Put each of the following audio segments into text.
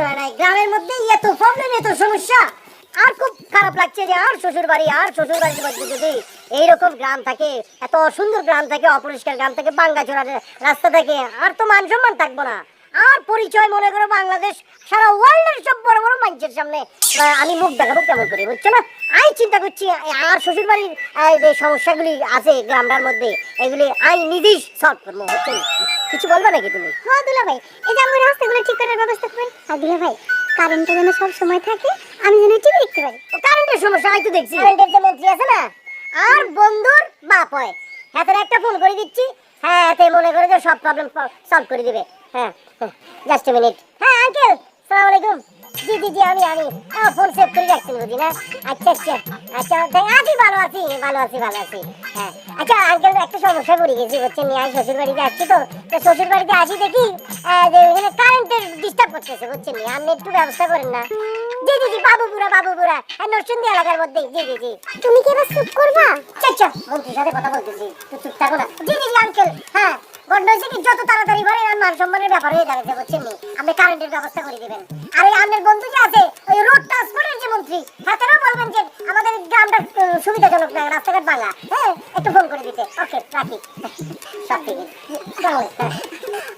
মনে হয় না গ্রামের মধ্যে এত প্রবলেম, এত সমস্যা। আর খুব খারাপ লাগছে যে আর শ্বশুর বাড়ির মধ্যে যদি এইরকম গ্রাম থাকে, এত সুন্দর গ্রাম থাকে, অপরিষ্কার গ্রাম থাকে, ভাঙ্গাচোরা রাস্তা থাকে, আর তো মান সম্মান থাকবো না। আর পরিচয় মনে করো বাংলাদেশ সারা ওয়ার্ল্ডের সব বড় বড় মানুষের সামনে আমি মুখ দেখাবো কেমন করে, বুঝছো না? আমি চিন্তা করছি আর শ্বশুর বাড়ির যে সমস্যাগুলি আছে গ্রামটার মধ্যে, এগুলি আমি নিজেই সলভ করবো, বুঝছো? কিছু বলবে নাকি তুমি? হ্যাঁ দুলা ভাই, এই যে আমার রাস্তাগুলো ঠিক করার ব্যবস্থা করেন। আর দুলা ভাই, কারেন্টটা যেন সব সময় থাকে, আমি যেন টিভি দেখতে পাই। কারেন্টের সমস্যা আমি তো দেখছি, কারেন্টের যে মন্ত্রী আছে না, আর বন্ধুর বাপ হয়, হাতের একটা ফোন করে দিচ্ছি, হ্যাঁ এতে মনে করে যে সব প্রবলেম সলভ করে দিবে। হ্যাঁ জাস্ট এ মিনিট। হ্যাঁ আঙ্কেল, আসসালামু আলাইকুম। জি জি জি, আমি ফোন সেভ করে রাখছি বুঝি না। আচ্ছা আচ্ছা আচ্ছা, আছি ভালো আছি ভালো আছি ভালো আছি। হ্যাঁ আচ্ছা আঙ্কেল, একটা সমস্যা করে গেছি বুঝছেন, আমি শ্বশুর বাড়িতে আসছি, তো শ্বশুর বাড়িতে আসি দেখি যে এখানে কারেন্টের ডিস্টার্ব করতেছে বুঝছেন, আপনি একটু ব্যবস্থা করেন না। জি জি জি, বাবুপুরা নরসিংদী এলাকার মধ্যে। জি জি জি। তুমি কি এবার চুপ করবা? আচ্ছা মন্ত্রীর সাথে কথা বলতেছি, তুই চুপ থাকো না। জি জি জি আঙ্কেল, হ্যাঁ গন্ড হয়েছে কি, যত তাড়াতাড়ি পারে আর মান সম্মানের ব্যাপার হয়ে যাবে বুঝছেন, আপনি কারেন্টের ব্যবস্থা করে দিবেন। আর ওই আপনার বন্ধু যে আছে ওই রোড ট্রান্সপোর্টের যে মন্ত্রী, হাতেরও বলবেন যে আমাদের গ্রামটা সুবিধাজনক না, রাস্তাঘাট ভাঙা, হ্যাঁ একটু ফোন করে দিতে। ওকে রাখি, সব ঠিক আছে।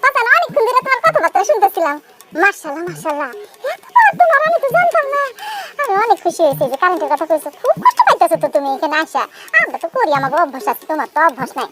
কথা না, অনেকক্ষণ ধরে তোমার কথাবার্তা শুনতেছিলাম। মাশাআল্লাহ মাশাআল্লাহ, তোমার আমি তো জানতাম না। আমি অনেক খুশি হয়েছি যে কারেন্টের কথা কইছো। খুব কষ্ট পাইতেছো তো তুমি এখানে আসা। আমরা তো করি, আমাকে অভ্যাস আছে, তোমার তো অভ্যাস নাই।